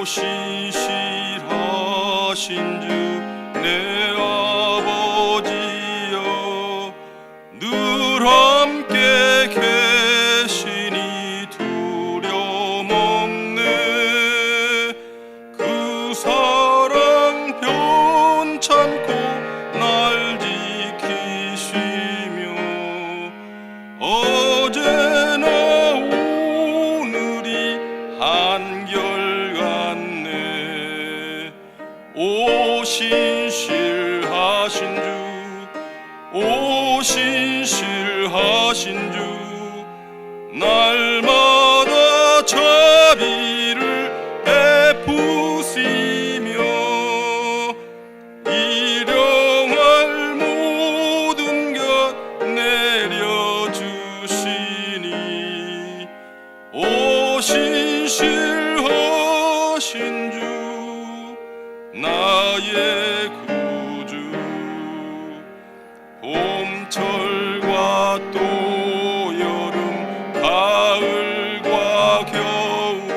신실하신 주 내 아버지여, 늘 함께 계시니 두려움없네. 그 사랑 변찮고 날 지키시며 어제나 오늘이 한결같네. 오 신실하신 주, 오 신실하신 주, 날마다 자비를 베푸시며 일용할 모든 것 내려주시니 오 신실하신 주 나의 구주. 봄철과 또 여름, 가을과 겨울,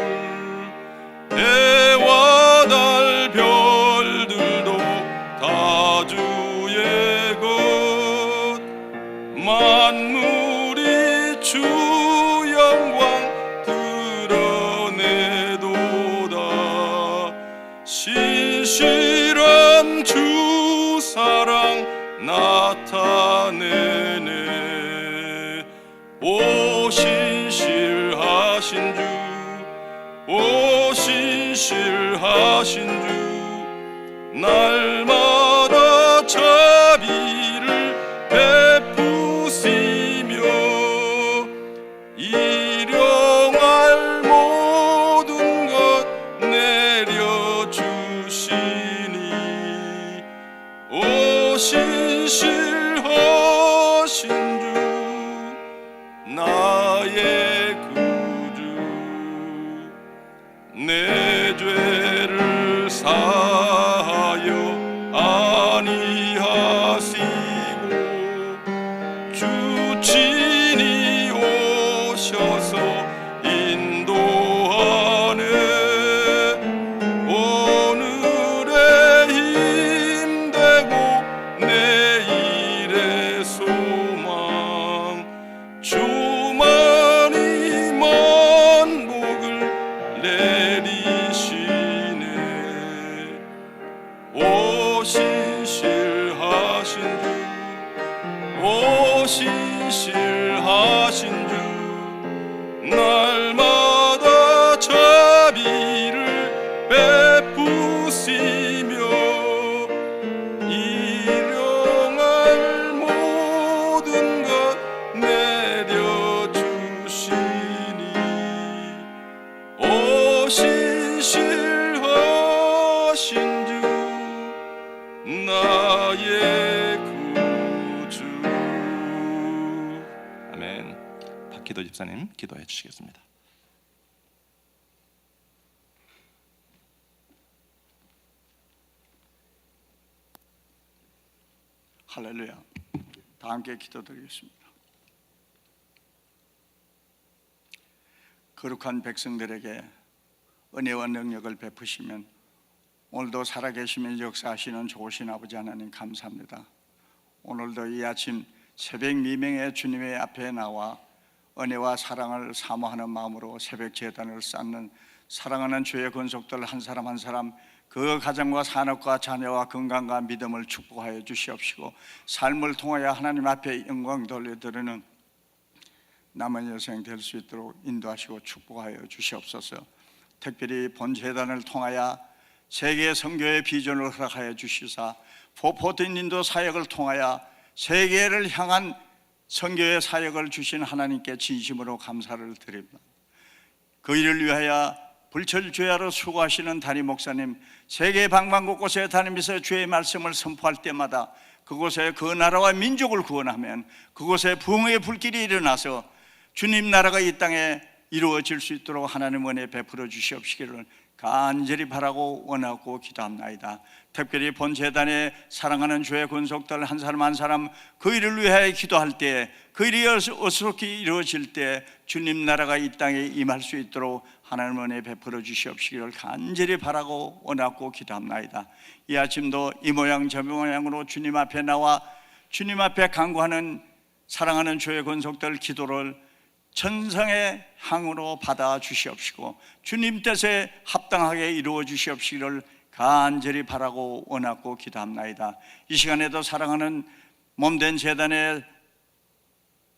해와 달 별들도 다 주의 것. 만물이 주 영광 드러내도다. 신실한 주 사랑 나타내네. 오 신실하신 주, 오 신실하신 주, 날마다 자비를 베푸시며 일용할 모든 것 내려주시니 오 신실하신 주 나의 구주. 내 죄를 사하여 아니하시고 주 친히 오셔서 인도하네. 오늘의 힘되고 내일의 소망, 주만이 만복을 내리시네. 오 신실하신 주, 오 신실하신 주, 날마다 자비를 베푸시며 일용할 모든 것 내려주시니 오 신실하신 주 나의 구주. 아멘. 박기도 집사님 기도해 주시겠습니다. 할렐루야. 다 함께 기도드리겠습니다. 거룩한 백성들에게 은혜와 능력을 베푸시면 오늘도 살아계시면 역사하시는 좋으신 아버지 하나님 감사합니다. 오늘도 이 아침 새벽 미명에 주님의 앞에 나와 은혜와 사랑을 사모하는 마음으로 새벽 제단을 쌓는 사랑하는 주의 권속들 한 사람 한 사람 그 가정과 산업과 자녀와 건강과 믿음을 축복하여 주시옵시고 삶을 통하여 하나님 앞에 영광 돌려드리는 남은 여생 될 수 있도록 인도하시고 축복하여 주시옵소서. 특별히 본재단을 통하여 세계 선교의 비전을 허락하여 주시사 포포틴 인도 사역을 통하여 세계를 향한 선교의 사역을 주신 하나님께 진심으로 감사를 드립니다. 그 일을 위하여 불철주야로 수고하시는 담임 목사님, 세계 방방 곳곳에 다니면서 주의 말씀을 선포할 때마다 그곳에 그 나라와 민족을 구원하면 그곳에 부흥의 불길이 일어나서 주님 나라가 이 땅에 이루어질 수 있도록 하나님 은혜 베풀어 주시옵시기를 간절히 바라고 원하고 기도합나이다. 특별히 본재단에 사랑하는 주의 권속들 한 사람 한 사람 그 일을 위하여 기도할 때 그 일이 어수룩히 이루어질 때 주님 나라가 이 땅에 임할 수 있도록 하나님 은혜 베풀어 주시옵시기를 간절히 바라고 원하고 기도합나이다. 이 아침도 이 모양 저 모양으로 주님 앞에 나와 주님 앞에 간구하는 사랑하는 주의 권속들 기도를 천성의 향으로 받아 주시옵시고 주님 뜻에 합당하게 이루어 주시옵시기를 간절히 바라고 원하고 기도합나이다. 이 시간에도 사랑하는 몸된 제단에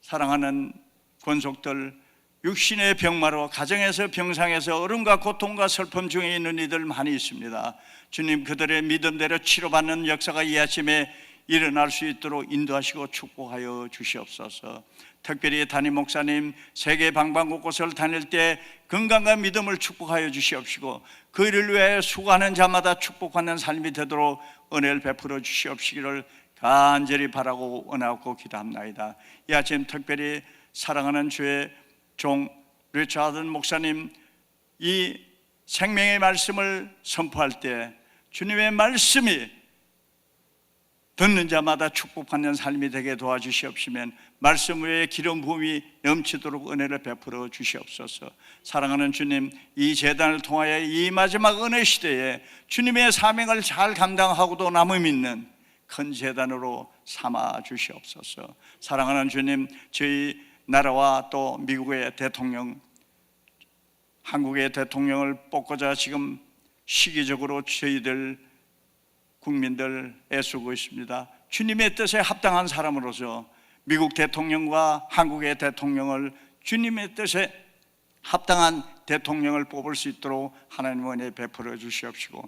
사랑하는 권속들, 육신의 병마로 가정에서 병상에서 어려움과 고통과 슬픔 중에 있는 이들 많이 있습니다. 주님 그들의 믿음대로 치료받는 역사가 이 아침에 일어날 수 있도록 인도하시고 축복하여 주시옵소서. 특별히 담임 목사님 세계 방방곳곳을 다닐 때 건강과 믿음을 축복하여 주시옵시고 그 일을 위해 수고하는 자마다 축복받는 삶이 되도록 은혜를 베풀어 주시옵시기를 간절히 바라고 원하고 기도합나이다. 이 아침 특별히 사랑하는 주의 종 리차드 목사님 이 생명의 말씀을 선포할 때 주님의 말씀이 듣는 자마다 축복받는 삶이 되게 도와주시옵시면 말씀 외에 기름 부음이 넘치도록 은혜를 베풀어 주시옵소서. 사랑하는 주님, 이 재단을 통하여 이 마지막 은혜 시대에 주님의 사명을 잘 감당하고도 남음 있는 큰 재단으로 삼아 주시옵소서. 사랑하는 주님, 저희 나라와 또 미국의 대통령, 한국의 대통령을 뽑고자 지금 시기적으로 저희들 국민들 애쓰고 있습니다. 주님의 뜻에 합당한 사람으로서 미국 대통령과 한국의 대통령을 주님의 뜻에 합당한 대통령을 뽑을 수 있도록 하나님 은혜 베풀어 주시옵시고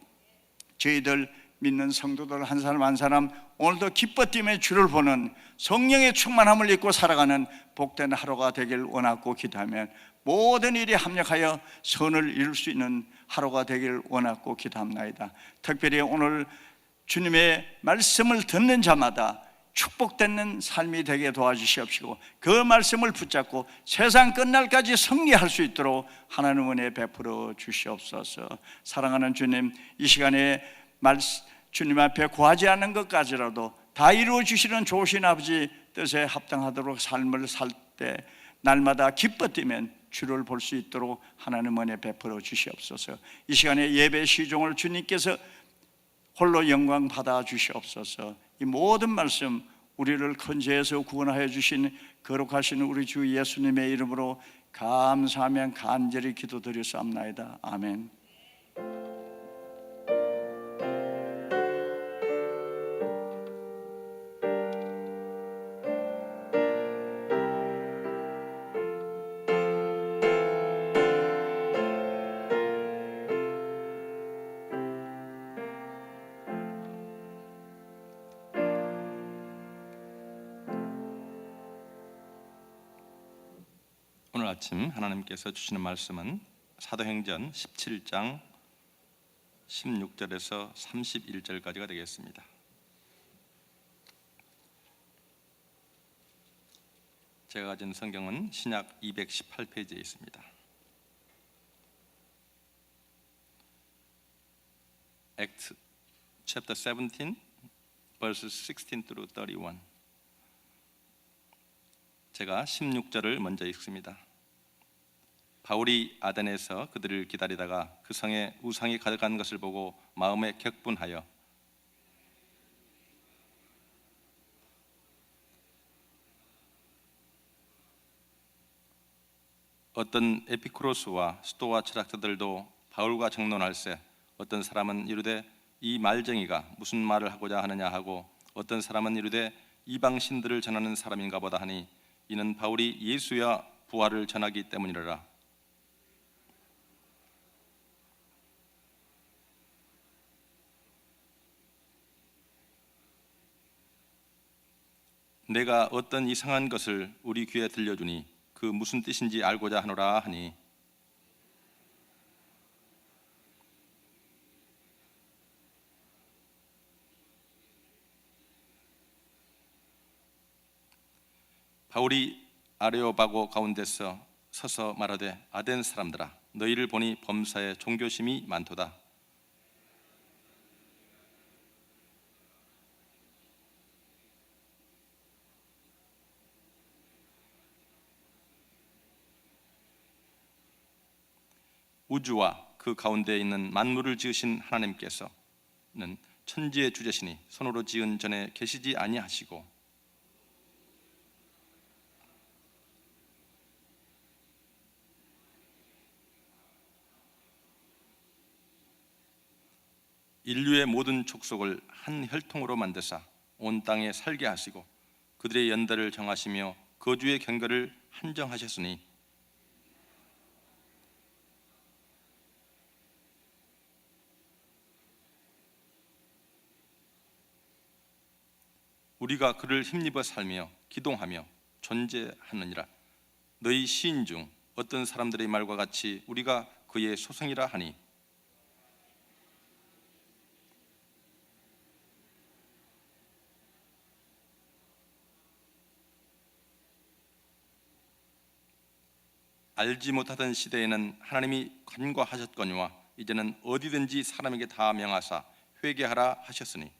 저희들 믿는 성도들 한 사람 한 사람 오늘도 기뻐 뛰며 주를 보는 성령의 충만함을 입고 살아가는 복된 하루가 되길 원하고 기도하며 모든 일이 합력하여 선을 이룰 수 있는 하루가 되길 원하고 기도합나이다. 특별히 오늘 주님의 말씀을 듣는 자마다 축복되는 삶이 되게 도와주시옵시고 그 말씀을 붙잡고 세상 끝날까지 승리할 수 있도록 하나님 은혜 베풀어 주시옵소서. 사랑하는 주님, 이 시간에 주님 앞에 구하지 않는 것까지라도 다 이루어 주시는 좋으신 아버지 뜻에 합당하도록 삶을 살 때 날마다 기뻐 뛰면 주를 볼 수 있도록 하나님 은혜 베풀어 주시옵소서. 이 시간에 예배 시종을 주님께서 홀로 영광 받아 주시옵소서. 이 모든 말씀 우리를 큰 죄에서 구원하여 주신 거룩하신 우리 주 예수님의 이름으로 감사하며 간절히 기도드렸사옵나이다. 아멘. 오늘 아침 하나님께서 주시는 말씀은 사도행전 17장 16절에서 31절까지가 되겠습니다. 제가 가진 성경은 신약 218페이지에 있습니다. Acts chapter 17 verses 16 through 31. 제가 16절을 먼저 읽습니다. 바울이 아덴에서 그들을 기다리다가 그 성에 우상이 가득한 것을 보고 마음에 격분하여 어떤 에피쿠로스와 스토아 철학자들도 바울과 정론할세 어떤 사람은 이르되 이 말쟁이가 무슨 말을 하고자 하느냐 하고 어떤 사람은 이르되 이방 신들을 전하는 사람인가 보다 하니 이는 바울이 예수야 부활을 전하기 때문이라. 내가 어떤 이상한 것을 우리 귀에 들려주니 그 무슨 뜻인지 알고자 하노라 하니 바울이 아레오바고 가운데서 서서 말하되 아덴 사람들아 너희를 보니 범사에 종교심이 많도다. 우주와 그 가운데 있는 만물을 지으신 하나님께서는 천지의 주제시니 손으로 지은 전에 계시지 아니하시고 인류의 모든 족속을 한 혈통으로 만드사 온 땅에 살게 하시고 그들의 연대를 정하시며 거주의 경계를 한정하셨으니 우리가 그를 힘입어 살며 기동하며 존재하느니라. 너희 시인 중 어떤 사람들의 말과 같이 우리가 그의 소생이라 하니 알지 못하던 시대에는 하나님이 간과하셨거니와 이제는 어디든지 사람에게 다 명하사 회개하라 하셨으니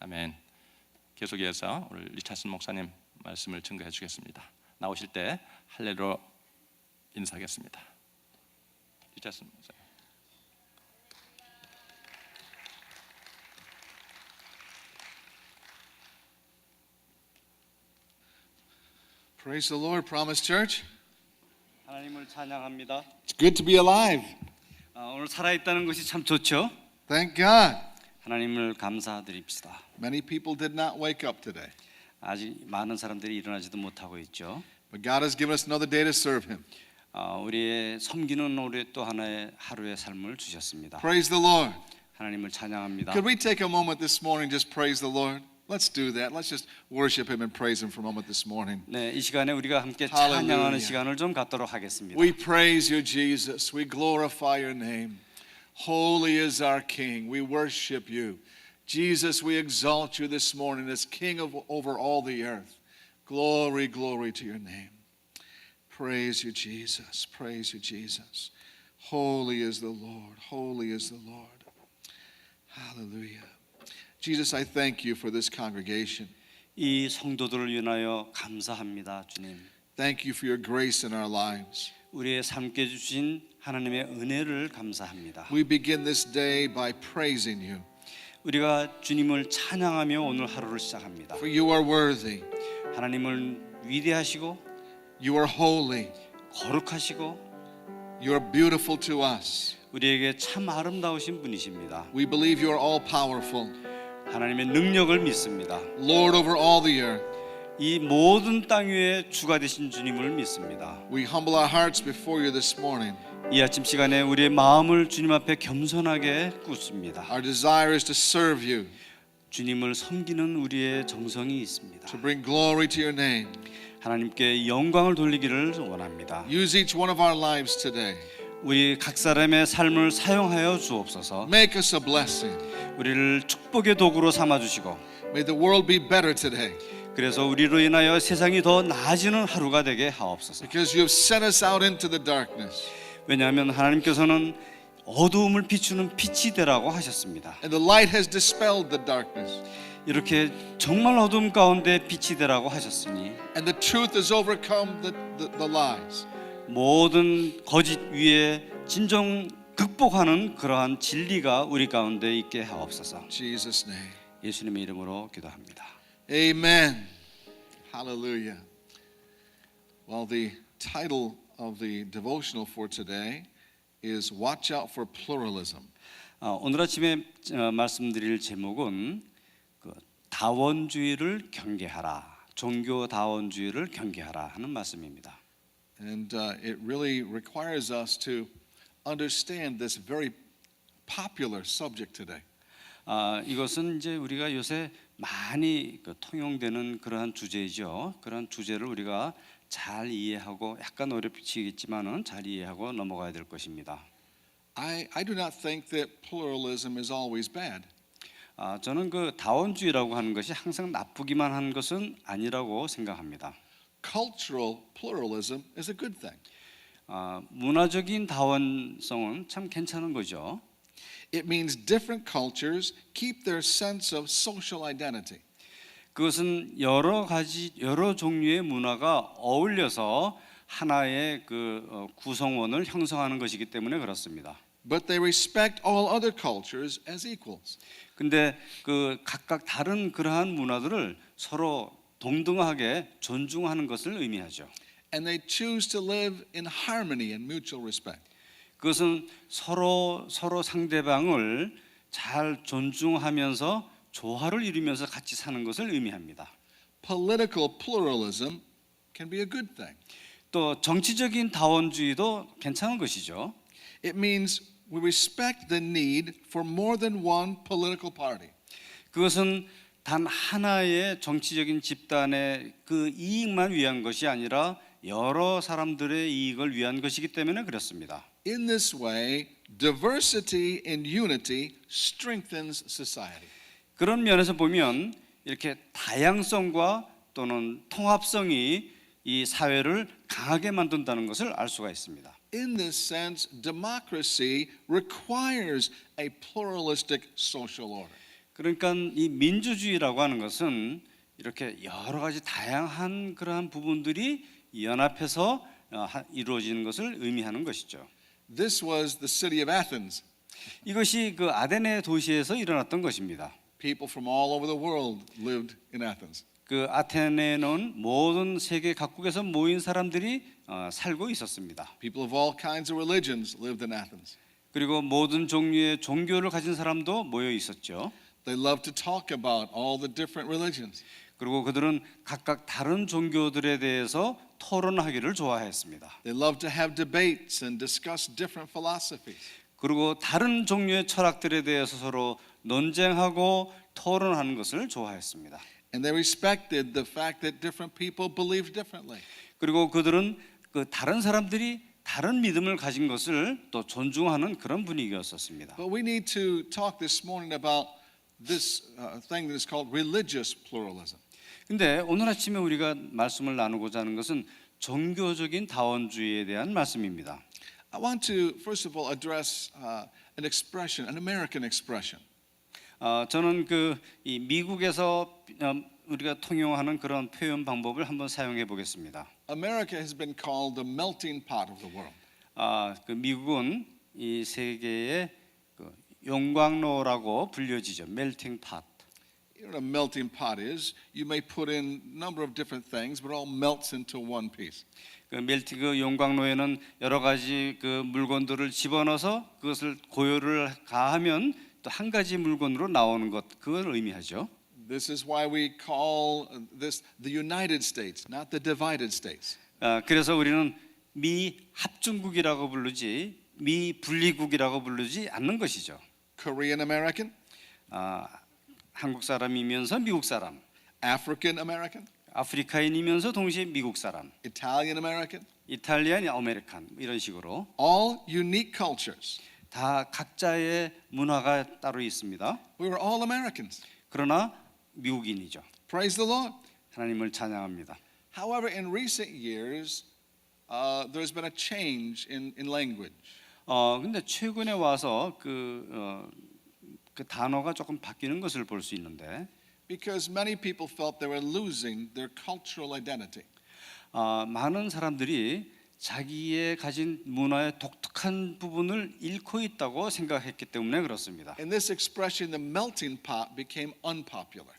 아멘. 계속해서 오늘 리차슨 목사님 말씀을 증거해 주겠습니다. 나오실 때 할례로 인사하겠습니다. 리차슨 목사님. Praise the Lord, Promise Church. 하나님을 찬양합니다. It's good to be alive. 오늘 살아있다는 것이 참 좋죠. Thank God. 하나님을 감사드립시다. Many people did not wake up today, 아직 많은 사람들이 일어나지도 못하고 있죠. but God has given us another day to serve Him. 우리의 섬기는 우리 또 하나의 하루의 삶을 주셨습니다. Praise the Lord. 하나님을 찬양합니다. Could we take a moment this morning just praise the Lord? Let's do that. Let's just worship Him and praise Him for a moment this morning. 네, 이 시간에 우리가 함께 Hallelujah. 찬양하는 시간을 좀 갖도록 하겠습니다. We praise You, Jesus. We glorify Your name. Holy is our King. We worship You. Jesus, we exalt You this morning as King over all the earth. Glory, glory to Your name. Praise You, Jesus. Praise You, Jesus. Holy is the Lord. Holy is the Lord. Hallelujah. Jesus, I thank You for this congregation. 이 성도들을 위하여 감사합니다, 주님. Thank You for Your grace in our lives. 우리의 삶께 주신 하나님의 은혜를 감사합니다. We begin this day by praising You. 우리가 주님을 찬양하며 오늘 하루를 시작합니다. For You are worthy. 하나님은 위대하시고 You are holy. 거룩하시고 You are beautiful to us. 우리에게 참 아름다우신 분이십니다. We believe You are all powerful. 하나님의 능력을 믿습니다. Lord over all the earth. 이 모든 땅 위에 주가 되신 주님을 믿습니다. We humble our hearts before You this morning. 이 아침 시간에 우리의 마음을 주님 앞에 겸손하게 굽습니다. Our desire is to serve You, 주님을 섬기는 우리의 정성이 있습니다. to bring glory to Your name. 하나님께 영광을 돌리기를 원합니다. Use each one of our lives today. 우리 각 사람의 삶을 사용하여 주옵소서. Make us a blessing. 우리를 축복의 도구로 삼아 주시고 May the world be better today 그래서 우리로 인하여 세상이 더 나아지는 하루가 되게 하옵소서. because You have sent us out into the darkness. 왜냐하면 하나님께서는 어두움을 비추는 빛이 되라고 하셨습니다. And the light has dispelled the darkness. 이렇게 정말 어두움 가운데 빛이 되라고 하셨으니 And the truth has overcome the lies. 모든 거짓 위에 진정 극복하는 그러한 진리가 우리 가운데 있게 하옵소서. In Jesus' name. 예수님의 이름으로 기도합니다. Amen. Hallelujah. Well, the title of the devotional for today is Watch Out for Pluralism. 오늘 아침에 말씀드릴 제목은 다원주의를 경계하라, 종교 다원주의를 경계하라 하는 말씀입니다. And it really requires us to understand this very popular subject today. 이것은 이제 우리가 요새 많이 통용되는 그러한 주제이죠. 그런 주제를 우리가 잘 이해하고 약간 어렵지겠지만은 잘 이해하고 넘어가야 될 것입니다. I do not think that pluralism is always bad. 저는 그 다원주의라고 하는 것이 항상 나쁘기만 한 것은 아니라고 생각합니다. Cultural pluralism is a good thing. 문화적인 다원성은 참 괜찮은 거죠. It means different cultures keep their sense of social identity. 그것은 여러 가지 여러 종류의 문화가 어울려서 하나의 구성원을 형성하는 것이기 때문에 그렇습니다. But they respect all other cultures as equals. 근데 각각 다른 그러한 문화들을 서로 동등하게 존중하는 것을 의미하죠. And they choose to live in harmony and mutual respect. 그것은 서로 상대방을 잘 존중하면서 조화를 이루면서 같이 사는 것을 의미합니다. Political pluralism can be a good thing. 또 정치적인 다원주의도 괜찮은 것이죠. It means we respect the need for more than one political party. 그것은 단 하나의 정치적인 집단의 그 이익만 위한 것이 아니라 여러 사람들의 이익을 위한 것이기 때문에 그렇습니다. In this way, diversity in unity strengthens society. 그런 면에서 보면 이렇게 다양성과 또는 통합성이 이 사회를 강하게 만든다는 것을 알 수가 있습니다. In this sense, democracy requires a pluralistic social order. 그러니까 이 민주주의라고 하는 것은 이렇게 여러 가지 다양한 그러한 부분들이 연합해서 이루어지는 것을 의미하는 것이죠. This was the city of Athens. 이것이 아테네 도시에서 일어났던 것입니다. People from all over the world lived in Athens. 아테네는 모든 세계 각국에서 모인 사람들이 살고 있었습니다. People of all kinds of religions lived in Athens. 그리고 모든 종류의 종교를 가진 사람도 모여 있었죠. They loved to talk about all the different religions. 그리고 그들은 각각 다른 종교들에 대해서 토론하기를 좋아했습니다. They loved to have debates and discuss different philosophies. 그리고 다른 종류의 철학들에 대해서 서로 논쟁하고 토론하는 것을 좋아했습니다. And they respected the fact that different people believed differently. 그리고 그들은 다른 사람들이 다른 믿음을 가진 것을 또 존중하는 그런 분위기였었습니다. But we need to talk this morning about this thing that is called religious pluralism. 근데 오늘 아침에 우리가 말씀을 나누고자 하는 것은 종교적인 다원주의에 대한 말씀입니다. I want to first of all address an expression, an American expression. 저는 이 미국에서 우리가 통용하는 그런 표현 방법을 한번 사용해 보겠습니다. America has been called the melting pot of the world. 미국은 이 세계의 용광로라고 불려지죠. melting pot. You know what a melting pot is? You may put in a number of different things, but it all melts into one piece. 용광로에는 여러 가지 물건들을 집어넣어서 그것을 고열을 가하면 또 한 가지 물건으로 나오는 것, 그걸 의미하죠. This is why we call this the United States, not the divided states. 그래서 우리는 미 합중국이라고 부르지 미 분리국이라고 부르지 않는 것이죠. Korean American, 한국 사람이면서 미국 사람, African American, 아프리카인이면서 동시에 미국 사람, Italian American, 이탈리안 아메리칸 이런 식으로 all unique cultures. 다 각자의 문화가 따로 있습니다. We were all Americans. 그러나 미국인이죠. Praise the Lord. 하나님을 찬양합니다. However, in recent years, there's been a change in language. 근데 최근에 와서 그 단어가 조금 바뀌는 것을 볼 수 있는데, Because many people felt they were losing their cultural identity. 많은 사람들이 자기의 가진 문화의 독특한 부분을 잃고 있다고 생각했기 때문에 그렇습니다. And this expression, the melting pot, became unpopular.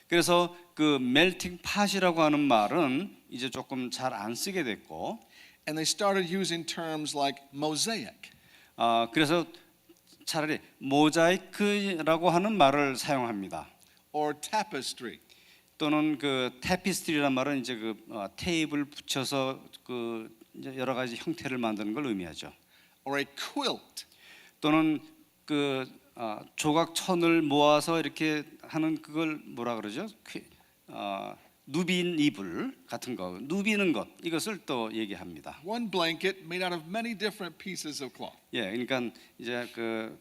그래서 그 멜팅 팟이라고 하는 말은 이제 조금 잘 안 쓰게 됐고, And they started using terms like mosaic. 그래서 차라리 모자이크라고 하는 말을 사용합니다. Or tapestry. 또는 테피스트리란 말은 이제 테이프를 붙여서 이제 여러 가지 형태를 만드는 걸 의미하죠. Or a quilt. 또는 조각천을 모아서 이렇게 하는 그걸 뭐라 그러죠? 누빈 이불 같은 거, 누비는 것, 이것을 또 얘기합니다. One blanket made out of many different pieces of cloth. 예, 그러니까 이제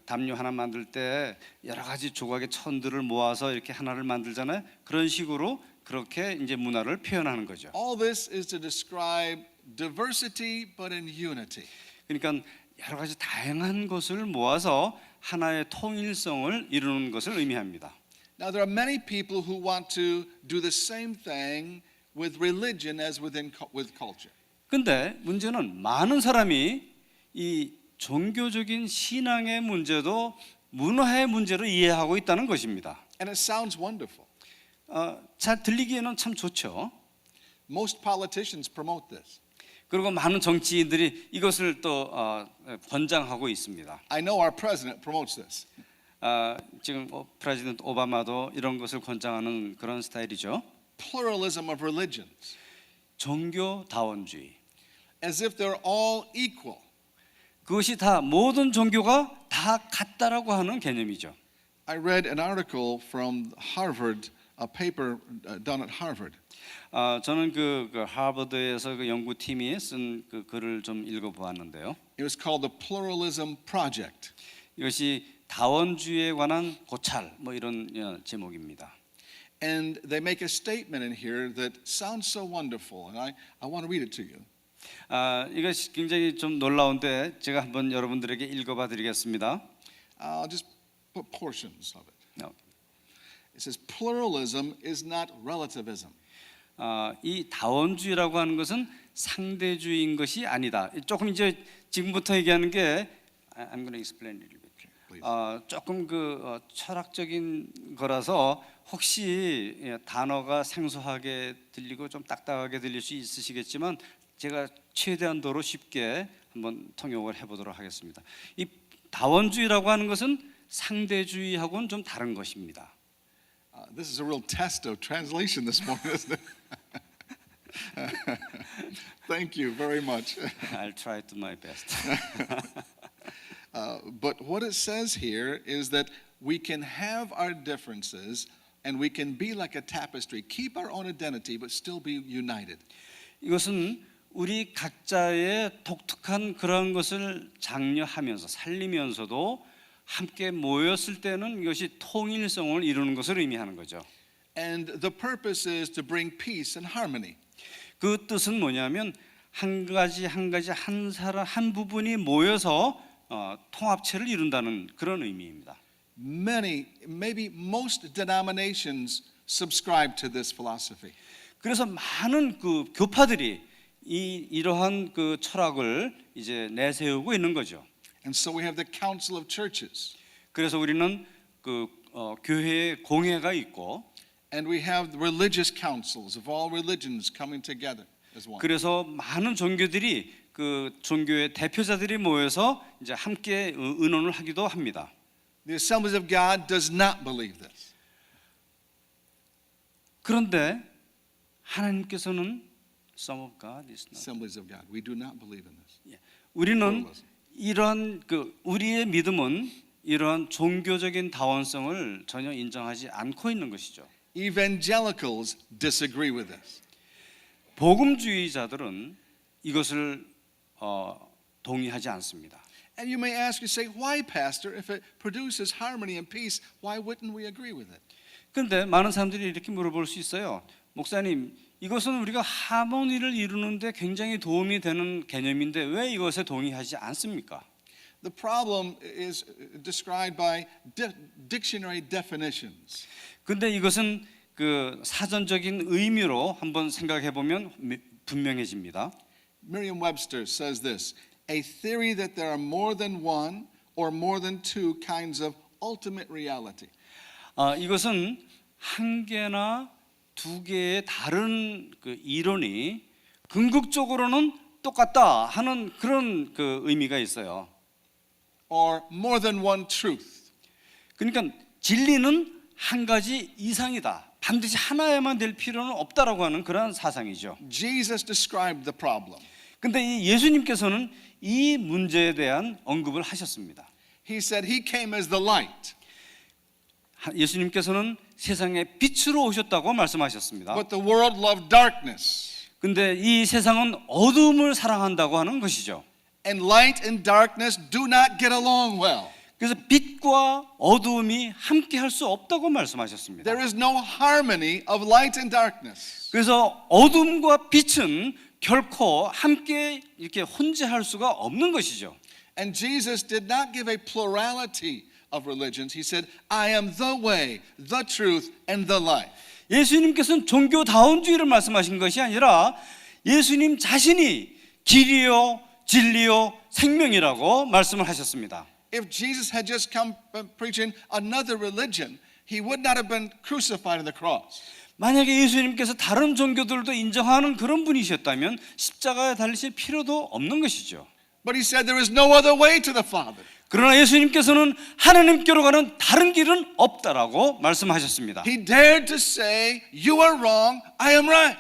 담요 하나 만들 때 여러 가지 조각의 천들을 모아서 이렇게 하나를 만들잖아요. 그런 식으로 그렇게 이제 문화를 표현하는 거죠. All this is to describe diversity but in unity. 그러니까 여러 가지 다양한 것을 모아서 하나의 통일성을 이루는 것을 의미합니다. Now, there are many people who want to do the same thing with religion as with culture. 근데 문제는 많은 사람이 이 종교적인 신앙의 문제도 문화의 문제로 이해하고 있다는 것입니다. And it sounds wonderful. 잘 들리기에는 참 좋죠. Most politicians promote this. 그리고 많은 정치인들이 이것을 또 권장하고 있습니다. I know our president promotes this. 지금 프레지던트 오바마도 이런 것을 권장하는 그런 스타일이죠. Pluralism of religions, 종교 다원주의. as if they're all equal. 그것이 다 모든 종교가 다 같다라고 하는 개념이죠. I read an article from Harvard, a paper done at Harvard. 저는 그 하버드에서 그 연구팀이 쓴 그 글을 좀 읽어보았는데요. It was called the Pluralism Project. 이것이 다원주의에 관한 고찰 뭐 이런 제목입니다. And they make a statement in here that sounds so wonderful, and I want to read it to you. 이것이 굉장히 좀 놀라운데 제가 한번 여러분들에게 읽어봐 드리겠습니다. I'll just put portions of it. No. It says, pluralism is not relativism. 이 다원주의라고 하는 것은 상대주의인 것이 아니다. 조금 이제 지금부터 얘기하는 게 I'm going to explain it a little bit. 조금 그 철학적인 거라서 혹시 단어가 생소하게 들리고 좀 딱딱하게 들릴 수 있으시겠지만 제가 최대한도로 쉽게 한번 통역을 해보도록 하겠습니다. 이 다원주의라고 하는 것은 상대주의하고는 좀 다른 것입니다. This is a real test of translation this morning, isn't it? Thank you very much. I'll try to my best. But what it says here is that we can have our differences and we can be like a tapestry, keep our own identity, but still be united. 이것은 우리 각자의 독특한 그런 것을 장려하면서 살리면서도 함께 모였을 때는 이것이 통일성을 이루는 것을 의미하는 거죠. And the purpose is to bring peace and harmony. 그 뜻은 뭐냐면 한 가지 한 사람 한 부분이 모여서 통합체를 이룬다는 그런 의미입니다. Many, maybe most denominations subscribe to this philosophy. 그래서 많은 그 교파들이 이러한 그 철학을 이제 내세우고 있는 거죠. And so we have the Council of Churches. 그래서 우리는 그 교회의 공회가 있고, And we have the religious councils of all religions coming together as one. 그래서 많은 종교들이 그 종교의 대표자들이 모여서 이제 함께 의논을 하기도 합니다. The Assemblies of God does not believe this. 그런데 하나님께서는 Some of God is not. Assemblies of God, we do not believe in this. 우리는 이러한 그 우리의 믿음은 이러한 종교적인 다원성을 전혀 인정하지 않고 있는 것이죠. Evangelicals disagree with this. 복음주의자들은 이것을 동의하지 않습니다. And you may ask, you say, why, Pastor? If it produces harmony and peace, why wouldn't we agree with it? 그런데 많은 사람들이 이렇게 물어볼 수 있어요. 목사님, 이것은 우리가 하모니를 이루는데 굉장히 도움이 되는 개념인데 왜 이것에 동의하지 않습니까? The problem is described by dictionary definitions. 근데 이것은 그 사전적인 의미로 한번 생각해 보면 분명해집니다. Merriam-Webster says this, a theory that there are more than one or more than two kinds of ultimate reality. 이것은 한 개나 두 개의 다른 그 이론이 궁극적으로는 똑같다 하는 그런 그 의미가 있어요. Or more than one truth. 그러니까 진리는 한 가지 이상이다. 반드시 하나에만 될 필요는 없다라고 하는 그런 사상이죠. Jesus described the problem. 근데 이 예수님께서는 이 문제에 대한 언급을 하셨습니다. He said he came as the light. 예수님께서는 세상에 빛으로 오셨다고 말씀하셨습니다. But the world loved darkness. 근데 이 세상은 어둠을 사랑한다고 하는 것이죠. And light and darkness do not get along well. 그래서 빛과 어두움이 함께 할 수 없다고 말씀하셨습니다. There is no harmony of light and darkness. 그래서 어둠과 빛은 결코 함께 이렇게 혼재할 수가 없는 것이죠. And Jesus did not give a plurality of religions. He said, I am the way, the truth, and the life. 예수님께서는 종교다원주의를 말씀하신 것이 아니라 예수님 자신이 길이요 진리요 생명이라고 말씀을 하셨습니다. If Jesus had just come preaching another religion, he would not have been crucified on the cross. 만약에 예수님께서 다른 종교들도 인정하는 그런 분이셨다면 십자가에 달리실 필요도 없는 것이죠. But he said there is no other way to the Father. 그러나 예수님께서는 하나님께로 가는 다른 길은 없다라고 말씀하셨습니다. He dared to say, you are wrong, I am right.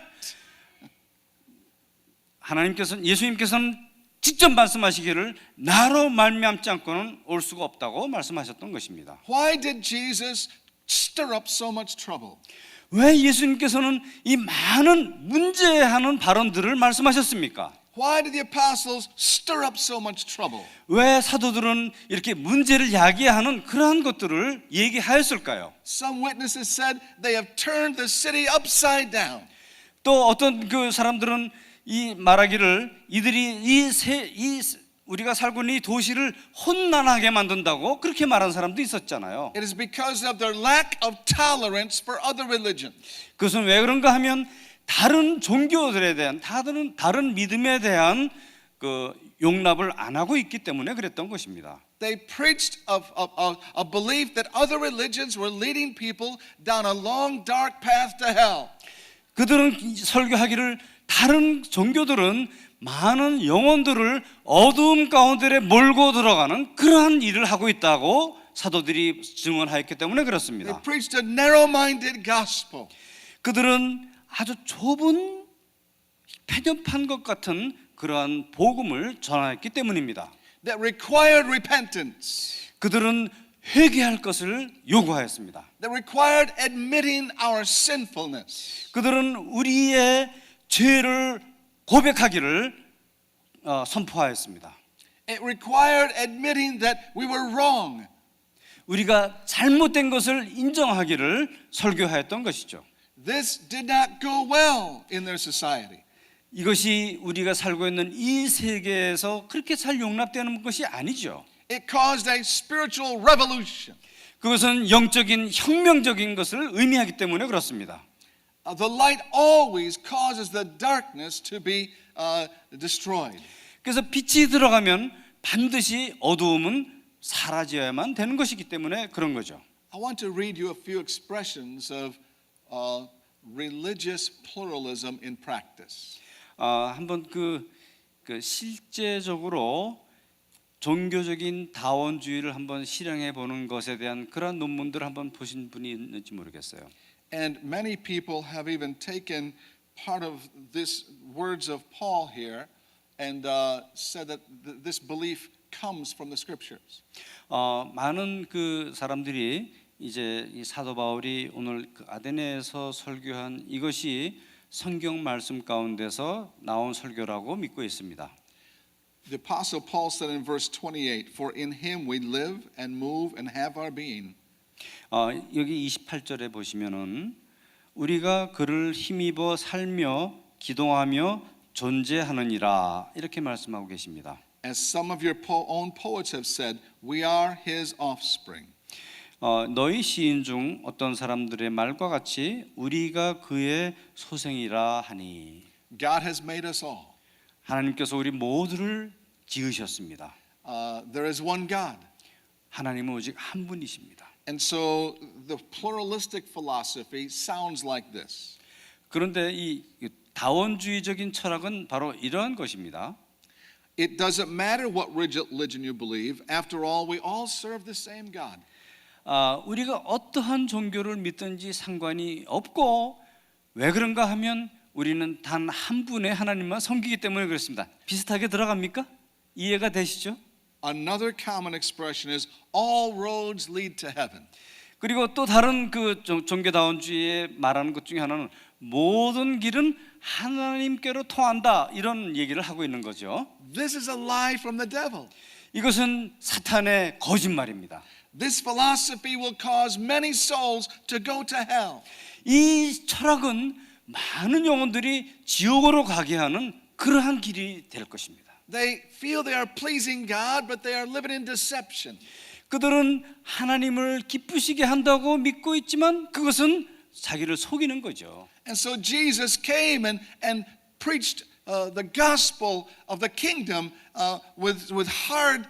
예수님께서는 직접 말씀하시기를 나로 말미암지 않고는 올 수가 없다고 말씀하셨던 것입니다. Why did Jesus stir up so much trouble? 왜 예수님께서는 이 많은 문제하는 발언들을 말씀하셨습니까? Why did the apostles stir up so much trouble? 왜 사도들은 이렇게 문제를 야기하는 그러한 것들을 얘기하였을까요? Some witnesses said they have turned the city upside down. 또 어떤 그 사람들은 이 말하기를 이들이 우리가 살고 있는 이 도시를 혼란하게 만든다고 그렇게 말한 사람도 있었잖아요. It is because of their lack of tolerance for other religions. 그것은 왜 그런가 하면 다른 종교들에 대한 다른 믿음에 대한 그 용납을 안 하고 있기 때문에 그랬던 것입니다. They preached a belief that other religions were leading people down a long dark path to hell. 그들은 설교하기를 다른 종교들은 많은 영혼들을 어두움 가운데 몰고 들어가는 그러한 일을 하고 있다고 사도들이 증언하였기 때문에 그렇습니다. They preached a narrow-minded gospel. 그들은 아주 좁은 편협한 것 같은 그러한 복음을 전하였기 때문입니다. That required repentance. 그들은 회개할 것을 요구하였습니다. That required admitting our sinfulness. 그들은 우리의 죄를 고백하기를 선포하였습니다. It required admitting that we were wrong. 우리가 잘못된 것을 인정하기를 설교하였던 것이죠. This did not go well in their society. 이것이 우리가 살고 있는 이 세계에서 그렇게 잘 용납되는 것이 아니죠. It caused a spiritual revolution. 그것은 영적인 혁명적인 것을 의미하기 때문에 그렇습니다. The light always causes the darkness to be destroyed. 그래서 빛이 들어가면 반드시 어두움은 사라져야만 되는 것이기 때문에 그런 거죠. I want to read you a few expressions of religious pluralism in practice. 한번 그 실제적으로 종교적인 다원주의를 한번 실행해 보는 것에 대한 그런 논문들을 한번 보신 분이 있는지 모르겠어요. And many people have even taken part of these words of Paul here and said that this belief comes from the scriptures. 많은 그 사람들이 이제 이 사도 바울이 오늘 그 아데네에서 설교한 이것이 성경 말씀 가운데서 나온 설교라고 믿고 있습니다. The apostle Paul said in verse 28, "For in him we live and move and have our being." 여기 28절에 보시면은 우리가 그를 힘입어 살며 기동하며 존재하느니라 이렇게 말씀하고 계십니다. As some of your own poets have said, we are his offspring. 너희 시인 중 어떤 사람들의 말과 같이 우리가 그의 소생이라 하니 God has made us all. 하나님께서 우리 모두를 지으셨습니다. There is one God. 하나님은 오직 한 분이십니다. And so the pluralistic philosophy sounds like this. 그런데 이 다원주의적인 철학은 바로 이러한 것입니다. It doesn't matter what religion you believe. After all, we all serve the same God. 우리가 어떠한 종교를 믿든지 상관이 없고 왜 그런가 하면 우리는 단 한 분의 하나님만 섬기기 때문에 그렇습니다. 비슷하게 들어갑니까? 이해가 되시죠? Another common expression is all roads lead to heaven. 그리고 또 다른 그 종교다원주의에 말하는 것 중에 하나는 모든 길은 하나님께로 통한다 이런 얘기를 하고 있는 거죠. This is a lie from the devil. 이것은 사탄의 거짓말입니다. This philosophy will cause many souls to go to hell. 이 철학은 많은 영혼들이 지옥으로 가게 하는 그러한 길이 될 것입니다. they feel they are pleasing God, but they are living in deception. 그들은 하나님을 기쁘시게 한다고 믿고 있지만 그것은 자기를 속이는 거죠. And so Jesus came and preached the gospel of the kingdom with hard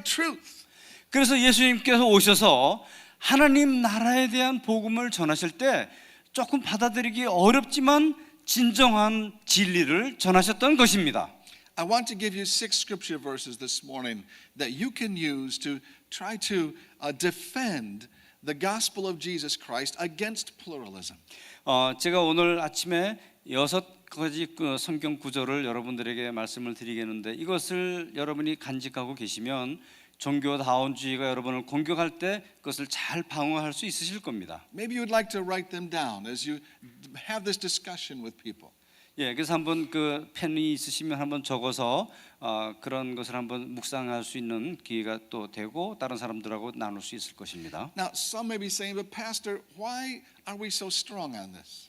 truth. 그래서 예수님께서 오셔서 하나님 나라에 대한 복음을 전하실 때 조금 받아들이기 어렵지만 진정한 진리를 전하셨던 것입니다. I want to give you 6 scripture verses this morning that you can use to try to defend the gospel of Jesus Christ against pluralism. 제가 오늘 아침에 6가지 그 성경 구절을 여러분들에게 말씀을 드리겠는데 이것을 여러분이 간직하고 계시면 종교다원주의가 여러분을 공격할 때 그것을 잘 방어할 수 있으실 겁니다. Maybe you'd like to write them down as you have this discussion with people. 예, 그래서 한번 그 펜이 있으시면 한번 적어서 그런 것을 한번 묵상할 수 있는 기회가 또 되고 다른 사람들하고 나눌 수 있을 것입니다. Now, some may be saying, but Pastor, why are we so strong on this?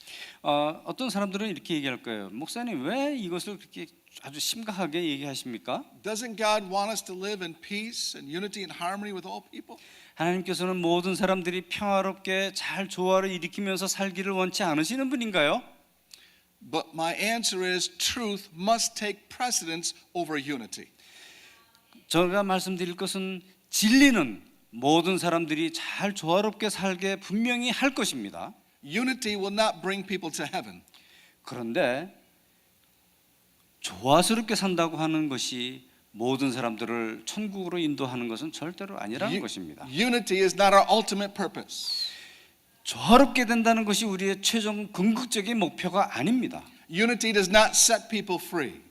어떤 사람들은 이렇게 얘기할 거예요. 목사님 왜 이것을 그렇게 아주 심각하게 얘기하십니까? Doesn't God want us to live in peace and unity and harmony with all people? 하나님께서는 모든 사람들이 평화롭게 잘 조화를 일으키면서 살기를 원치 않으시는 분인가요? But my answer is truth must take precedence over unity. 제가 말씀드릴 것은 진리는 모든 사람들이 잘 조화롭게 살게 분명히 할 것입니다. Unity will not bring people to heaven. 그런데 조화스럽게 산다고 하는 것이 모든 사람들을 천국으로 인도하는 것은 절대로 아니라는 것입니다. Unity is not our ultimate purpose. 조화롭게 된다는 것이 우리의 최종 궁극적인 목표가 아닙니다. Unity does not set people free.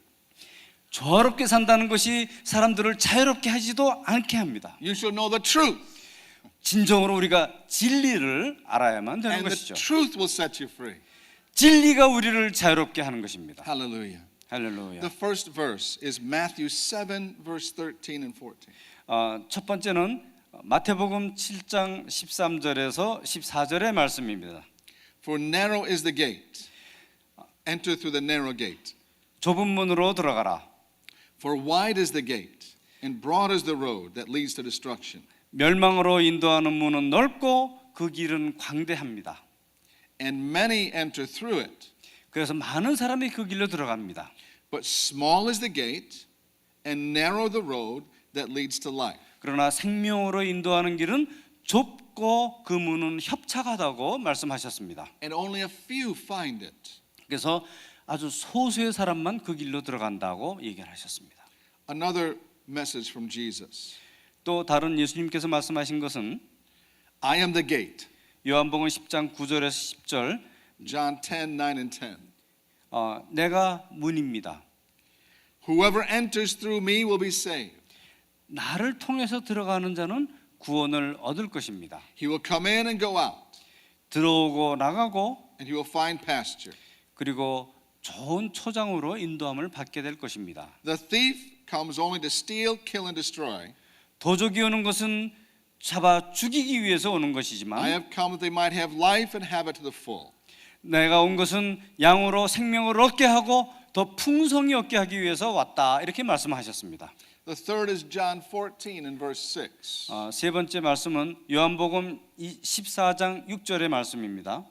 조화롭게 산다는 것이 사람들을 자유롭게 하지도 않게 합니다. You should know the truth, 진정으로 우리가 진리를 알아야만 되는 and the 것이죠. truth will set you free. 진리가 우리를 자유롭게 하는 것입니다. Hallelujah. 할렐루야. The first verse is Matthew 7, verse 13 and 14. 첫 번째는 마태복음 7장 13절에서 14절의 말씀입니다. For narrow is the gate. Enter through the narrow gate. 좁은 문으로 들어가라. For wide is the gate, and broad is the road that leads to destruction. 멸망으로 인도하는 문은 넓고 그 길은 광대합니다. And many enter through it. 그래서 많은 사람이 그 길로 들어갑니다. But small is the gate, and narrow the road that leads to life. 그러나 생명으로 인도하는 길은 좁고 그 문은 협착하다고 말씀하셨습니다. And only a few find it. 그래서 아주 소수의 사람만 그 길로 들어간다고 얘기를 하셨습니다. Another message from Jesus. 또 다른 예수님께서 말씀하신 것은 I am the gate. 요한복음 10장 9절에서 10절 John 10, 9 and 10. 내가 문입니다. Whoever enters through me will be saved. 나를 통해서 들어가는 자는 구원을 얻을 것입니다. He will come in and go out, 들어오고 나가고 and he will find pasture. 그리고 좋은 초장으로 인도함을 받게 될 것입니다. The thief comes only to steal, kill, and destroy. 도적이 오는 것은 잡아 죽이기 위해서 오는 I 것이지만 have come that they might have life and have it to the full. 내가 온 것은 양으로 생명을 얻게 하고 더 풍성히 얻게 하기 위해서 왔다 이렇게 말씀하셨습니다. The third is John 14 and verse 6. 세 번째 말씀은 요한복음 14장 6절의 말씀입니다.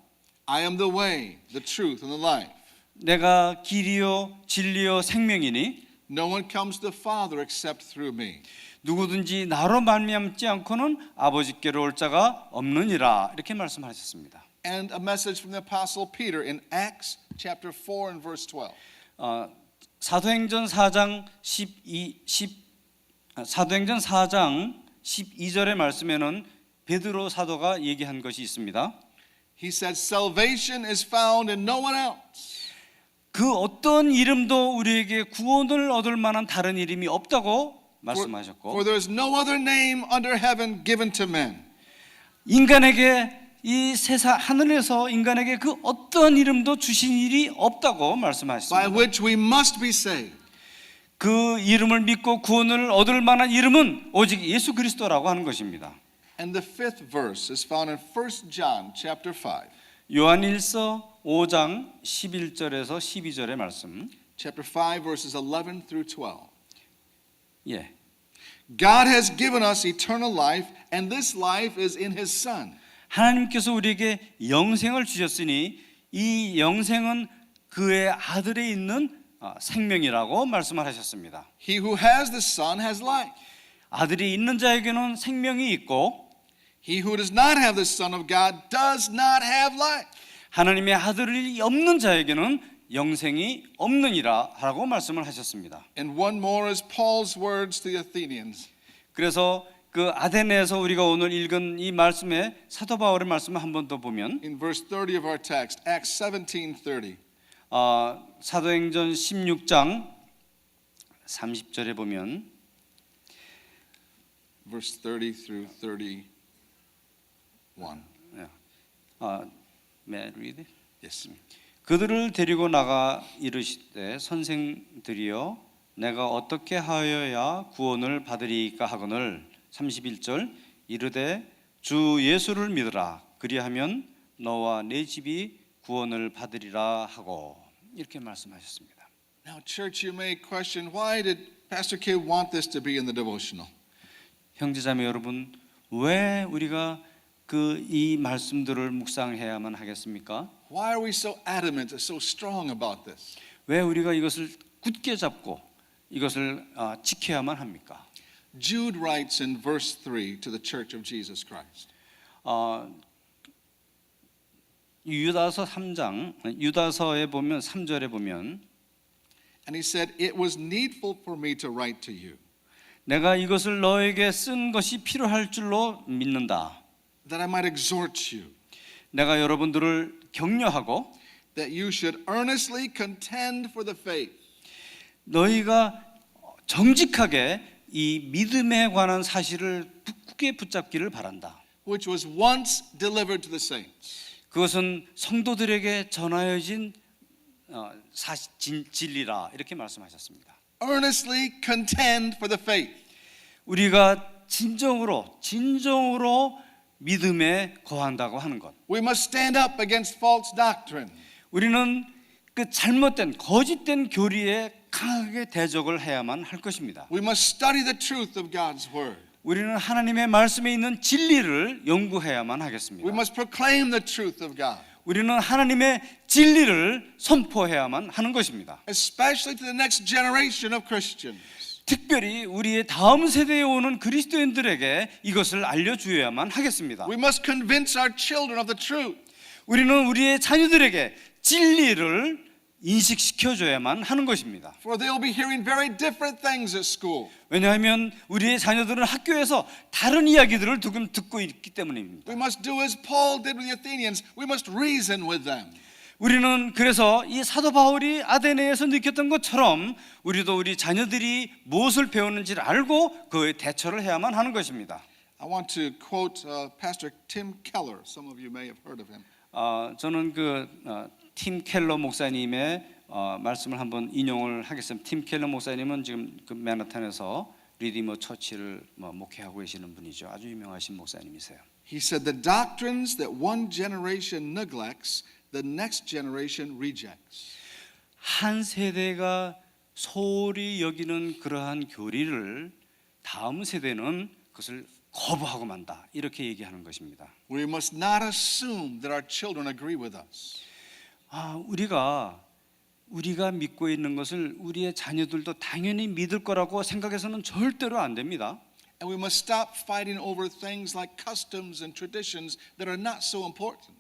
I am the way, the truth, and the life. 내가 길이요 진리요 생명이니 No one comes to the Father except through me. 누구든지 나로 말미암지 않고는 아버지께로 올 자가 없느니라 이렇게 말씀하셨습니다. And a message from the Apostle Peter in Acts chapter 4 and verse 12. 사도행전 4장 12절의 말씀에는 베드로 사도가 얘기한 것이 있습니다. He said, salvation is found in no one else. 그 어떤 이름도 우리에게 구원을 얻을 만한 다른 이름이 없다고 For 말씀하셨고 there is no other name under heaven given to men. 인간에게 이 세상 하늘에서 인간에게 그 어떤 이름도 주신 일이 없다고 By 말씀하셨습니다. which we must be saved. 그 이름을 믿고 구원을 얻을 만한 이름은 오직 예수 그리스도라고 하는 것입니다. And the fifth verse is found in 1 John chapter 5. 요한일서 5장 11절에서 12절의 말씀. Chapter 5 verses 11 through 12. 예. God has given us eternal life, and this life is in His Son. 하나님께서 우리에게 영생을 주셨으니 이 영생은 그의 아들에 있는 생명이라고 말씀을 하셨습니다. He who has the Son has life. 아들이 있는 자에게는 생명이 있고 He who does not have the Son of God does not have life. 하나님의 아들이 없는 자에게는 영생이 없느니라 라고 말씀을 하셨습니다. And one more is Paul's words to the Athenians. 그래서 그 아테네에서 우리가 오늘 읽은 이 말씀에 사도 바울의 말씀을 한 번 더 보면 In verse 30 of our text, Acts 17:30. 사도행전 16장 30절에 보면 Verse 30 through 31. May I read it? Yes. 그들을 데리고 나가 이르시되 선생들이여 내가 어떻게 하여야 구원을 받으리까 하거늘 31절 이르되 주 예수를 믿으라 그리하면 너와 내 집이 구원을 받으리라 하고 이렇게 말씀하셨습니다. Now, church, you may question, why did Pastor K want this to be in the devotional? 형제자매 여러분, 왜 우리가 이 말씀들을 묵상해야만 하겠습니까? Why are we so adamant, so strong about this? 왜 우리가 이것을 굳게 잡고 이것을 지켜야만 합니까? Jude writes in verse 3 to the church of Jesus Christ. 유다서 3장 유다서에 보면 3절에 보면 And he said, It was needful for me to write to you, 내가 이것을 너에게 쓴 것이 필요할 줄로 믿는다. that I might exhort you, 내가 여러분들을 격려하고 that you should earnestly contend for the faith, 너희가 정직하게 이 믿음에 관한 사실을 굳게 붙잡기를 바란다. which was once delivered to the saints. 그것은 성도들에게 전하여진 진리라 이렇게 말씀하셨습니다. Earnestly contend for the faith. 우리가 진정으로 믿음에 거한다고 하는 것. We must stand up against false doctrine. 우리는 그 잘못된 거짓된 교리에 강하게 대적을 해야만 할 것입니다. We must study the truth of God's word. 우리는 하나님의 말씀에 있는 진리를 연구해야만 We 하겠습니다. must proclaim the truth of God, 우리는 하나님의 진리를 선포해야만 하는 것입니다. especially to the next generation of Christians. 특별히 우리의 다음 세대에 오는 그리스도인들에게 이것을 알려주어야만 하겠습니다. We must convince our children of the truth. 우리는 우리의 자녀들에게 진리를 인식시켜줘야만 하는 것입니다. For they will be hearing very different things at school. 왜냐하면 우리의 자녀들은 학교에서 다른 이야기들을 듣고 있기 때문입니다. We must do as Paul did with the Athenians. We must reason with them. 우리는 그래서 이 사도 바울이 아테네에서 느꼈던 것처럼 우리도 우리 자녀들이 무엇을 배우는지를 알고 그에 대처를 해야만 하는 것입니다. I want to quote Pastor Tim Keller. Some of you may have heard of him. 저는 팀 켈러 목사님의 말씀을 한번 인용을 하겠습니다. 팀 켈러 목사님은 지금 그 맨하탄에서 리디머 처치를 목회하고 계시는 분이죠. 아주 유명하신 목사님이세요. He said, the doctrines that one generation neglects, the next generation rejects. 한 세대가 소홀히 여기는 그러한 교리를 다음 세대는 그것을 거부하고 만다. 이렇게 얘기하는 것입니다. We must not assume that our children agree with us. 우리가 믿고 있는 것을 우리의 자녀들도 당연히 믿을 거라고 생각해서는 절대로 안 됩니다. And we must stop fighting over things like customs and traditions that are not so important.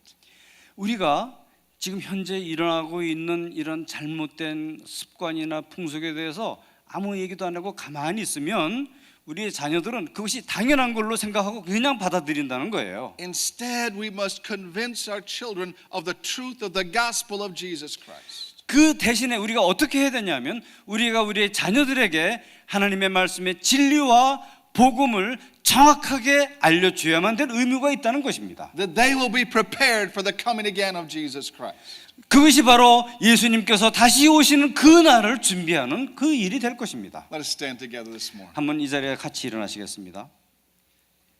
우리가 지금 현재 일어나고 있는 이런 잘못된 습관이나 풍속에 대해서 아무 얘기도 안 하고 가만히 있으면 우리의 자녀들은 그것이 당연한 걸로 생각하고 그냥 받아들인다는 거예요. Instead, we must convince our children of the truth of the gospel of Jesus Christ. 그 대신에 우리가 어떻게 해야 되냐면 우리가 우리의 자녀들에게 하나님의 말씀의 진리와 복음을 정확하게 알려줘야만 될 의무가 있다는 것입니다. That they will be prepared for the coming again of Jesus Christ. 그것이 바로 예수님께서 다시 오시는 그 날을 준비하는 그 일이 될 것입니다. Let us stand together this morning. 한번 이 자리에 같이 일어나시겠습니다.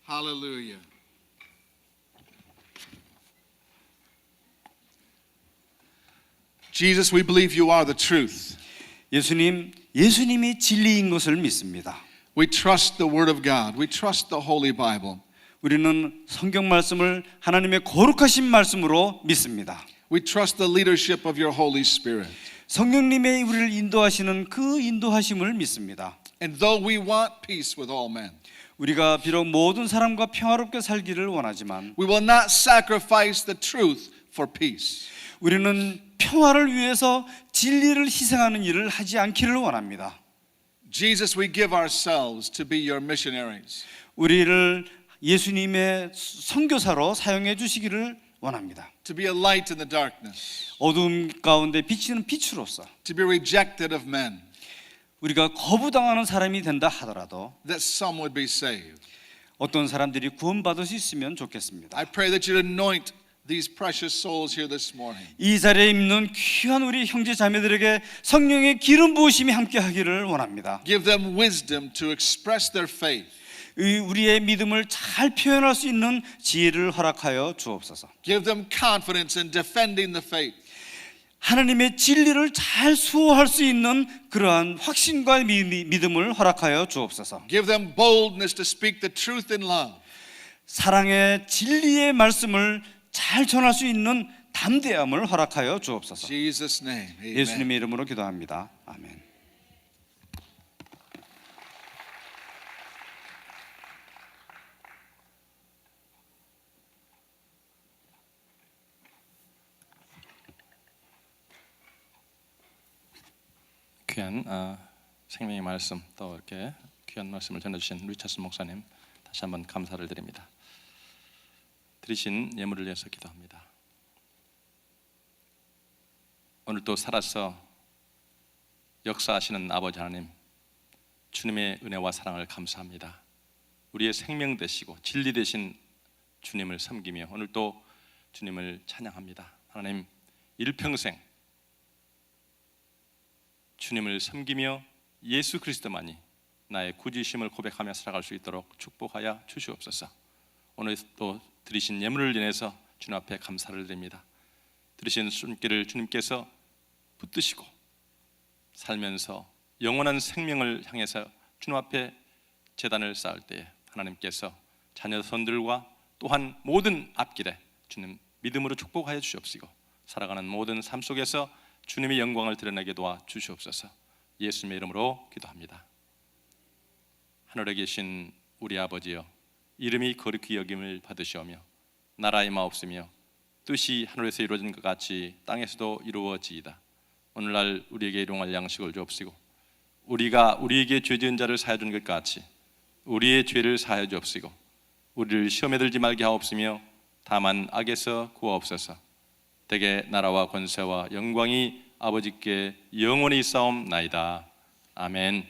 Hallelujah. Jesus, we believe you are the truth. 예수님이 진리인 것을 믿습니다. We trust the Word of God. We trust the Holy Bible. 우리는 성경 말씀을 하나님의 거룩하신 말씀으로 믿습니다. We trust the leadership of your Holy Spirit. 성령님의 우리를 인도하시는 그 인도하심을 믿습니다. And though we want peace with all men, 우리가 비록 모든 사람과 평화롭게 살기를 원하지만 we will not sacrifice the truth for peace. 우리는 평화를 위해서 진리를 희생하는 일을 하지 않기를 원합니다. Jesus, we give ourselves to be your missionaries. 우리를 예수님의 선교사로 사용해 주시기를 원합니다. To be a light in the darkness. 어둠 가운데 비치는 빛으로서 To be rejected of men. 우리가 거부당하는 사람이 된다 하더라도 That some would be saved. 어떤 사람들이 구원받을 수 있으면 좋겠습니다. I pray that you'd anoint these precious souls here this morning. 이 자리에 있는 귀한 우리 형제 자매들에게 성령의 기름 부으심이 함께하기를 원합니다. Give them wisdom to express their faith. 우리의 믿음을 잘 표현할 수 있는 지혜를 허락하여 주옵소서. Give them confidence in defending the faith. 하나님의 진리를 잘 수호할 수 있는 그러한 확신과 믿음을 허락하여 주옵소서. Give them boldness to speak the truth in love. 사랑의 진리의 말씀을 잘 전할 수 있는 담대함을 허락하여 주옵소서. In Jesus' name. Amen. 예수님의 이름으로 기도합니다. 아멘. 귀한 생명의 말씀, 또 이렇게 귀한 말씀을 전해주신 리처슨 목사님 다시 한번 감사를 드립니다. 드리신 예물을 위해서 기도합니다. 오늘 또 살아서 역사하시는 아버지 하나님, 주님의 은혜와 사랑을 감사합니다. 우리의 생명 되시고 진리 되신 주님을 섬기며 오늘 또 주님을 찬양합니다. 하나님, 일평생 주님을 섬기며 예수 그리스도만이 나의 구주심을 고백하며 살아갈 수 있도록 축복하여 주시옵소서. 오늘 또 드리신 예물을 인해서 주님 앞에 감사를 드립니다. 드리신 손길을 주님께서 붙드시고 살면서 영원한 생명을 향해서 주님 앞에 제단을 쌓을 때에 하나님께서 자녀 손들과 또한 모든 앞길에 주님 믿음으로 축복하여 주시옵시고 살아가는 모든 삶 속에서 주님의 영광을 드러내게 도와 주시옵소서. 예수님의 이름으로 기도합니다. 하늘에 계신 우리 아버지여, 이름이 거룩히 여김을 받으시오며 나라의 마옵시며 뜻이 하늘에서 이루어진 것 같이 땅에서도 이루어지이다. 오늘날 우리에게 일용할 양식을 주옵시고 우리가 우리에게 죄 지은 자를 사하여 준 것 같이 우리의 죄를 사하여 주옵시고 우리를 시험에 들지 말게 하옵시며 다만 악에서 구하옵소서. 대개 나라와 권세와 영광이 아버지께 영원히 있사옵나이다. 아멘.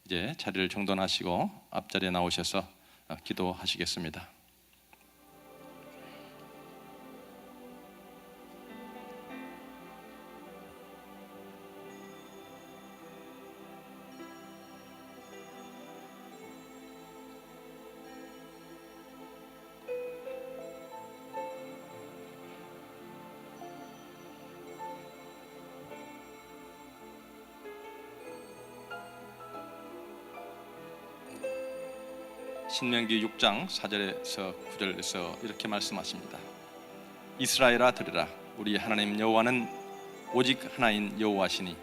이제 자리를 정돈하시고 앞자리에 나오셔서 기도하시겠습니다. 신명기 6장 4절에서 9절에서 이렇게 말씀하십니다. 이스라엘아 들으라, 우리 하나님 여호와는 오직 하나인 여호와시니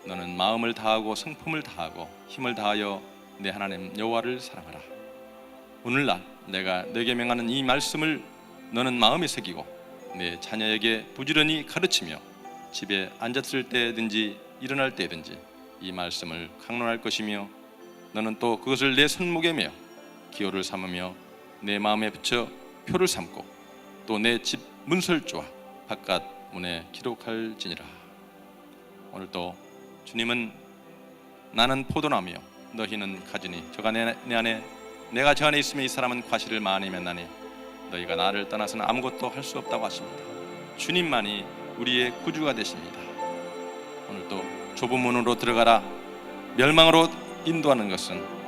너는 마음을 다하고 성품을 다하고 힘을 다하여 내 하나님 여호와를 사랑하라. 오늘날 내가 네게 명하는 이 말씀을 너는 마음에 새기고 내 자녀에게 부지런히 가르치며 집에 앉았을 때든지 일어날 때든지 이 말씀을 강론할 것이며 너는 또 그것을 내 손목에 메어 기호를 삼으며 내 마음에 붙여 표를 삼고 또 내 집 문설주와 바깥 문에 기록할지니라. 오늘도 주님은 나는 포도나무요 너희는 가지니 저가 내 안에 내가 저 안에 있으면 이 사람은 과실을 많이 맺나니 너희가 나를 떠나서는 아무것도 할 수 없다고 하십니다. 주님만이 우리의 구주가 되십니다. 오늘도 좁은 문으로 들어가라 멸망으로 인도하는 것은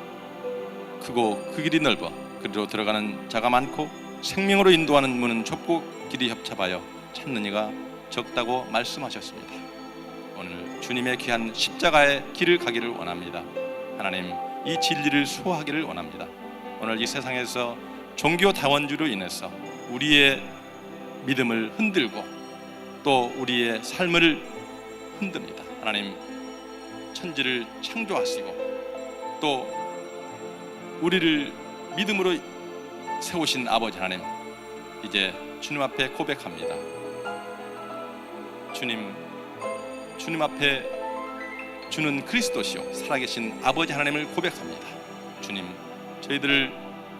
크고 그 길이 넓어 그리로 들어가는 자가 많고 생명으로 인도하는 문은 좁고 길이 협잡하여 찾는 이가 적다고 말씀하셨습니다. 오늘 주님의 귀한 십자가의 길을 가기를 원합니다. 하나님, 이 진리를 수호하기를 원합니다. 오늘 이 세상에서 종교 다원주로 인해서 우리의 믿음을 흔들고 또 우리의 삶을 흔듭니다. 하나님, 천지를 창조하시고 또 우리를 믿음으로 세우신 아버지 하나님, 이제 주님 앞에 고백합니다. 주님 앞에 주는 그리스도시요 살아계신 아버지 하나님을 고백합니다. 주님, 저희들을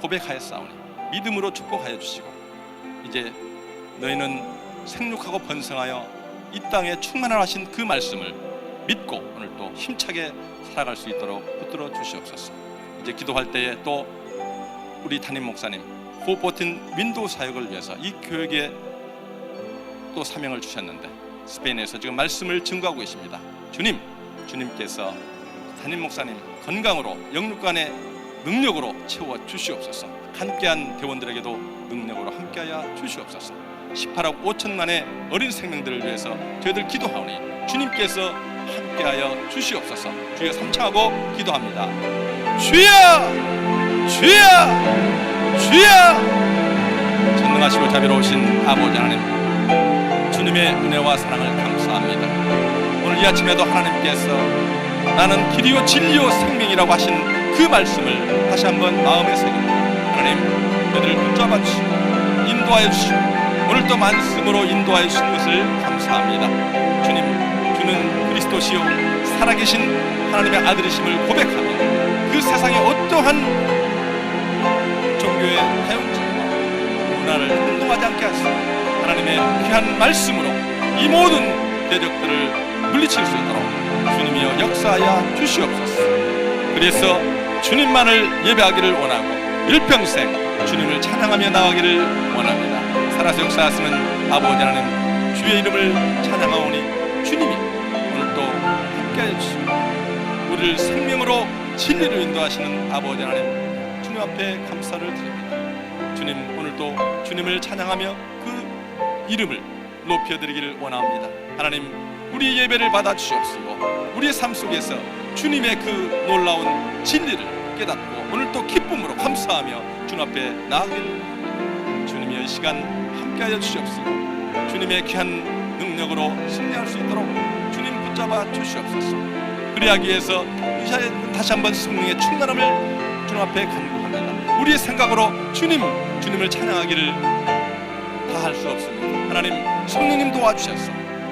고백하였사오니 믿음으로 축복하여 주시고 이제 너희는 생육하고 번성하여 이 땅에 충만하신 그 말씀을 믿고 오늘 또 힘차게 살아갈 수 있도록 붙들어 주시옵소서. 이제 기도할 때에 또 우리 담임 목사님 호흡 버튼 윈도우 사역을 위해서 이 교회에 또 사명을 주셨는데 스페인에서 지금 말씀을 증거하고 계십니다. 주님께서 담임 목사님 건강으로 영육간의 능력으로 채워 주시옵소서. 함께한 대원들에게도 능력으로 함께하여 주시옵소서. 18억 5천만의 어린 생명들을 위해서 저희들 기도하오니 주님께서 함께하여 주시옵소서. 주여 삼창하고 기도합니다. 주여, 주여, 주여. 전능하시고 자비로우신 아버지 하나님, 주님의 은혜와 사랑을 감사합니다. 오늘 이 아침에도 하나님께서 나는 길이요 진리요 생명이라고 하신 그 말씀을 다시 한번 마음에 새깁니다. 하나님, 저희들을 붙잡아 주시고 인도하여 주시고 오늘 또 말씀으로 인도하여 주신 것을 감사합니다. 주님, 주는 그리스도시요 살아계신 하나님의 아들이심을 고백하며 그 세상의 어떠한 종교의 다용증과 문화를 행동하지 않게 하시고 하나님의 귀한 말씀으로 이 모든 대적들을 물리칠 수 있도록 주님이여 역사하여 주시옵소서. 그래서 주님만을 예배하기를 원하고 일평생 주님을 찬양하며 나가기를 원합니다. 살아서 역사하시는 아버지 하나님, 주의 이름을 찬양하오니 주님이 오늘 또 함께하여 주시고 우리를 생명으로 진리로 인도하시는 아버지 하나님, 주님 앞에 감사를 드립니다. 주님, 오늘 또 주님을 찬양하며 그 이름을 높여드리기를 원합니다. 하나님, 우리 예배를 받아 주시옵시고 우리의 삶 속에서 주님의 그 놀라운 진리를 깨닫고 오늘 또 기쁨으로 감사하며 주님 앞에 나아가기를 원합니다. 주님의 이 시간 함께하여 주시옵시고 주님의 귀한 능력으로 승리할 수 있도록 주님 붙잡아 주시옵소서. 그리하기 위해서 다시 한번 성령의 충만함을 주님 앞에 간구합니다. 우리의 생각으로 주님을 찬양하기를 다 할 수 없습니다. 하나님, 성령님 도와주셔서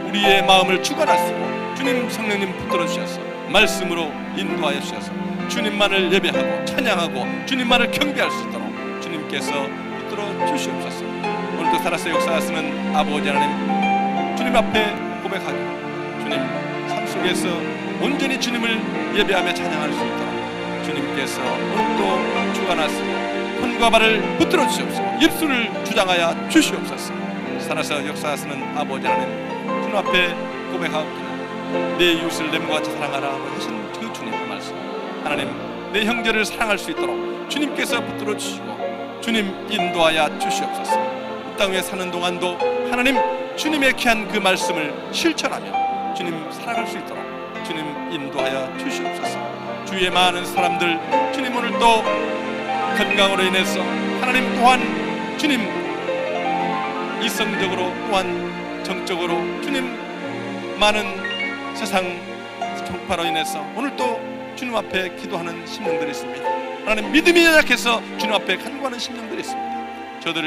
우리의 마음을 주관하시고 주님 성령님 붙들어 주셔서 말씀으로 인도하여 주셔서 주님만을 예배하고 찬양하고 주님만을 경배할 수 있도록 주님께서 붙들어 주시옵소서. 오늘도 살아서 역사하시는 아버지 하나님, 주님 앞에 고백하기 주님 삶 속에서 온전히 주님을 예배하며 찬양할 수 있도록 주님께서 오늘도 주관하시고 손과 발을 붙들어 주시옵소서. 입술을 주장하여 주시옵소서. 살아서 역사하시는 아버지 하나님, 주님 앞에 고백하옵기는 내 이웃을 내 같이 사랑하라 하신 그 주님의 말씀, 하나님, 내 형제를 사랑할 수 있도록 주님께서 붙들어 주시고 주님 인도하여 주시옵소서. 이 땅 위에 사는 동안도 하나님, 주님의 귀한 그 말씀을 실천하며 주님 살아갈 수 있도록 주님 인도하여 주시옵소서. 주위에 많은 사람들 주님 오늘 또 건강으로 인해서 하나님 또한 주님 이성적으로 또한 정적으로 주님 많은 세상 종파로 인해서 오늘 또 주님 앞에 기도하는 심령들이 있습니다. 하나님, 믿음이 연약해서 주님 앞에 간구하는 심령들이 있습니다. 저들을